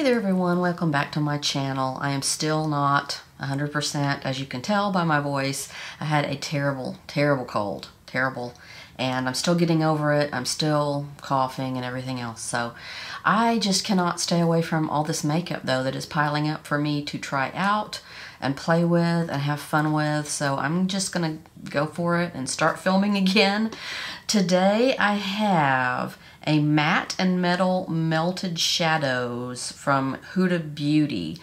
there everyone, welcome back to my channel. I am still not 100%, as you can tell by my voice. I had a terrible cold, and I'm still getting over it. I'm still coughing and everything else, so I just cannot stay away from all this makeup though that is piling up for me to try out and play with and have fun with. So I'm just gonna go for it and start filming again. Today I have a matte and metal melted shadows from Huda Beauty.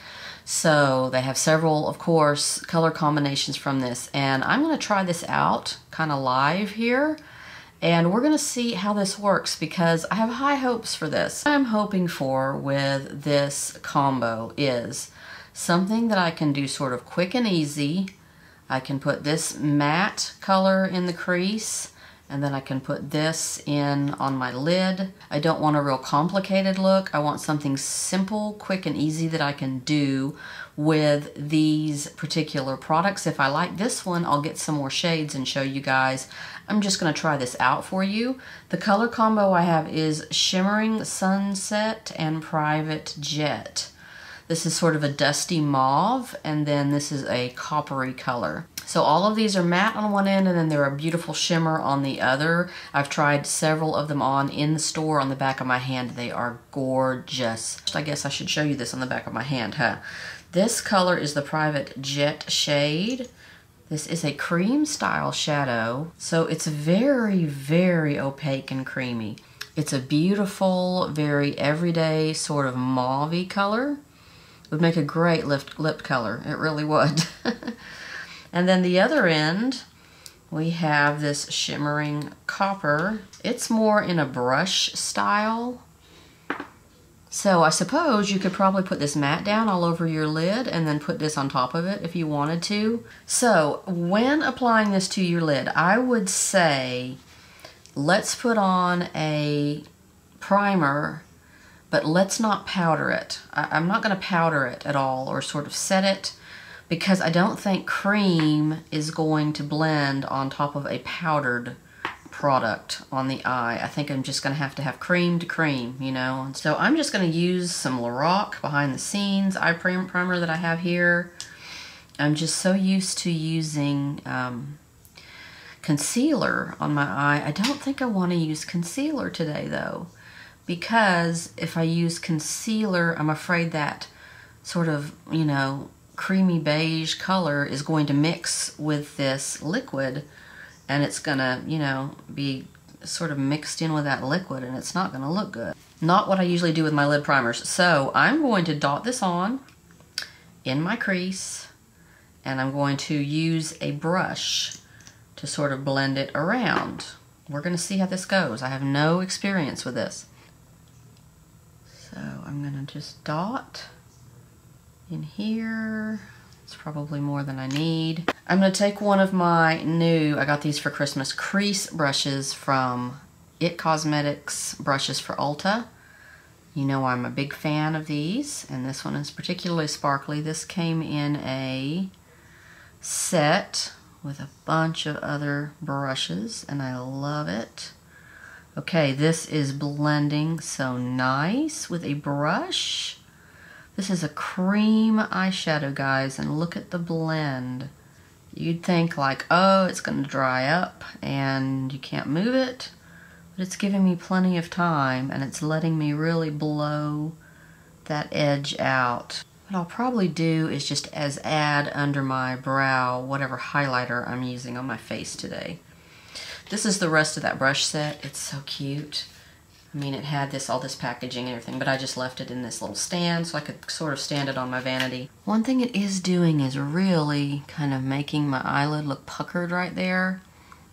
So they have several, of course, color combinations from this, and I'm going to try this out kind of live here, and we're going to see how this works because I have high hopes for this. What I'm hoping for with this combo is something that I can do sort of quick and easy. I can put this matte color in the crease, and then I can put this in on my lid. I don't want a real complicated look. I want something simple, quick, and easy that I can do with these particular products. If I like this one, I'll get some more shades and show you guys. I'm just gonna try this out for you. The color combo I have is Shimmering Sunset and Private Jet. This is sort of a dusty mauve, and then this is a coppery color. So all of these are matte on one end, and then they're a beautiful shimmer on the other. I've tried several of them on in the store on the back of my hand. They are gorgeous. I guess I should show you this on the back of my hand, huh? This color is the Private Jet shade. This is a cream style shadow, so it's very, very opaque and creamy. It's a beautiful, very everyday sort of mauve-y color. Would make a great lip color. It really would. And then the other end, we have this Shimmering Copper. It's more in a brush style. So I suppose you could probably put this matte down all over your lid and then put this on top of it if you wanted to. So when applying this to your lid, I would say let's put on a primer, but let's not powder it. I'm not going to powder it at all or sort of set it, because I don't think cream is going to blend on top of a powdered product on the eye. I think I'm just going to have cream to cream, you know. So I'm just going to use some Lorac Behind the Scenes eye primer that I have here. I'm just so used to using concealer on my eye. I don't think I want to use concealer today though, because if I use concealer, I'm afraid that sort of, you know, creamy beige color is going to mix with this liquid, and it's gonna, you know, be sort of mixed in with that liquid, and it's not gonna look good. Not what I usually do with my lid primers. So I'm going to dot this on in my crease, and I'm going to use a brush to sort of blend it around. We're gonna see how this goes. I have no experience with this. So I'm gonna just dot in here. It's probably more than I need. I'm going to take one of my new, I got these for Christmas, crease brushes from It Cosmetics brushes for Ulta. You know I'm a big fan of these, and this one is particularly sparkly. This came in a set with a bunch of other brushes, and I love it. Okay, this is blending so nice with a brush. This is a cream eyeshadow, guys, and look at the blend. You'd think like, oh, it's going to dry up and you can't move it, but it's giving me plenty of time, and it's letting me really blow that edge out. What I'll probably do is just add under my brow whatever highlighter I'm using on my face today. This is the rest of that brush set. It's so cute. I mean, it had all this packaging and everything, but I just left it in this little stand so I could sort of stand it on my vanity. One thing it is doing is really kind of making my eyelid look puckered right there,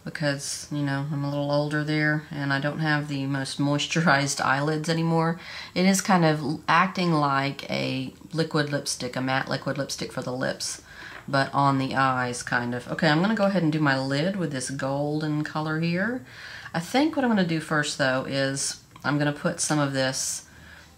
because, you know, I'm a little older there and I don't have the most moisturized eyelids anymore. It is kind of acting like a liquid lipstick, a matte liquid lipstick for the lips, but on the eyes, kind of. Okay, I'm going to go ahead and do my lid with this golden color here. I think what I'm going to do first, though, is I'm going to put some of this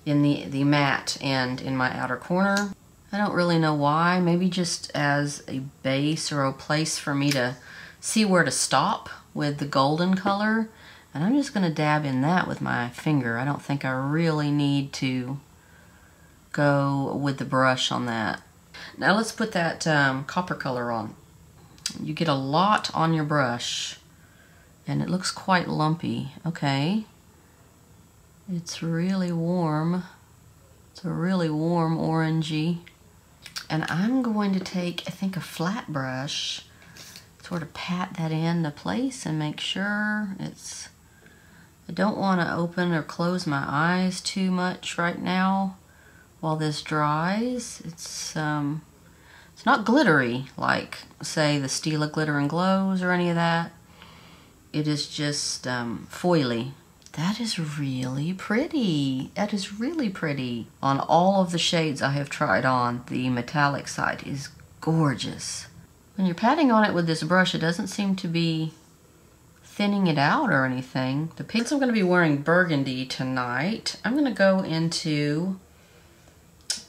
in the matte end in my outer corner. I don't really know why. Maybe just as a base or a place for me to see where to stop with the golden color. And I'm just going to dab in that with my finger. I don't think I really need to go with the brush on that. Now let's put that copper color on. You get a lot on your brush, and it looks quite lumpy. Okay. It's really warm. It's a really warm orangey. And I'm going to take, I think, a flat brush, sort of pat that into place and make sure it's... I don't want to open or close my eyes too much right now while this dries. It's not glittery like, say, the Stila Glitter and Glows or any of that. It is just foily. That is really pretty. That is really pretty. On all of the shades I have tried on, the metallic side is gorgeous. When you're patting on it with this brush, it doesn't seem to be thinning it out or anything. Since I'm going to be wearing burgundy tonight, I'm going to go into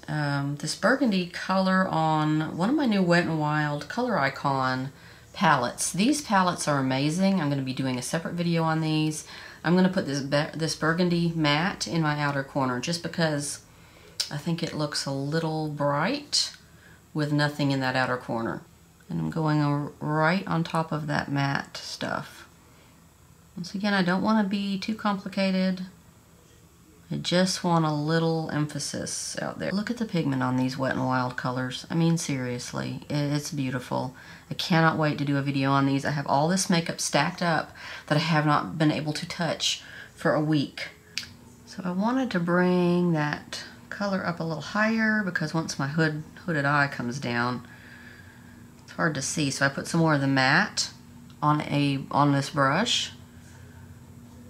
this burgundy color on one of my new Wet n Wild Color Icon palettes. These palettes are amazing. I'm going to be doing a separate video on these. I'm going to put this burgundy matte in my outer corner just because I think it looks a little bright with nothing in that outer corner. And I'm going right on top of that matte stuff. Once again, I don't want to be too complicated. I just want a little emphasis out there. Look at the pigment on these Wet n Wild colors. I mean, seriously, it's beautiful. I cannot wait to do a video on these. I have all this makeup stacked up that I have not been able to touch for a week. So I wanted to bring that color up a little higher because once my hooded eye comes down, it's hard to see. So I put some more of the matte on this brush.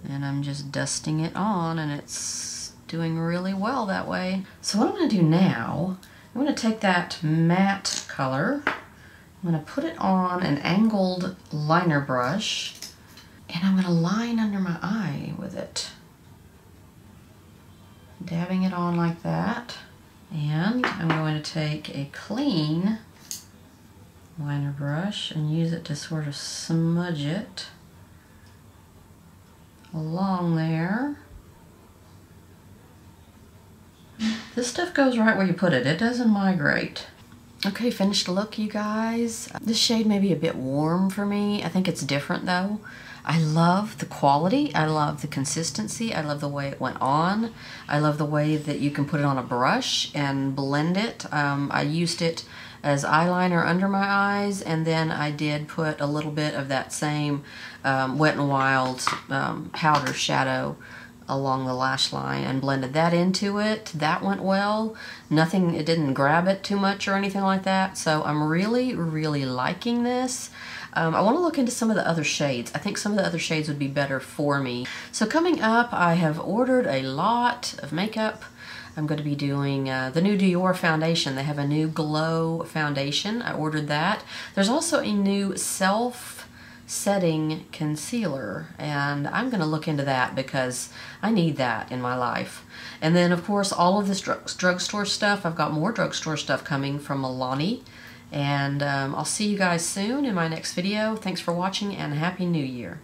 And I'm just dusting it on, and it's doing really well that way. So what I'm going to do now, I'm going to take that matte color, I'm going to put it on an angled liner brush, and I'm going to line under my eye with it. Dabbing it on like that. And I'm going to take a clean liner brush and use it to sort of smudge it along there. This stuff goes right where you put it. It doesn't migrate. Okay, finished look, you guys. This shade may be a bit warm for me. I think it's different though. I love the quality. I love the consistency. I love the way it went on. I love the way that you can put it on a brush and blend it. I used it as eyeliner under my eyes, and then I did put a little bit of that same Wet n Wild powder shadow along the lash line and blended that into it. That went well. Nothing, it didn't grab it too much or anything like that. So I'm really, really liking this. I want to look into some of the other shades. I think some of the other shades would be better for me. So coming up, I have ordered a lot of makeup. I'm going to be doing the new Dior foundation. They have a new glow foundation. I ordered that. There's also a new self-setting concealer, and I'm going to look into that because I need that in my life. And then, of course, all of this drugstore stuff. I've got more drugstore stuff coming from Milani, and I'll see you guys soon in my next video. Thanks for watching, and Happy New Year.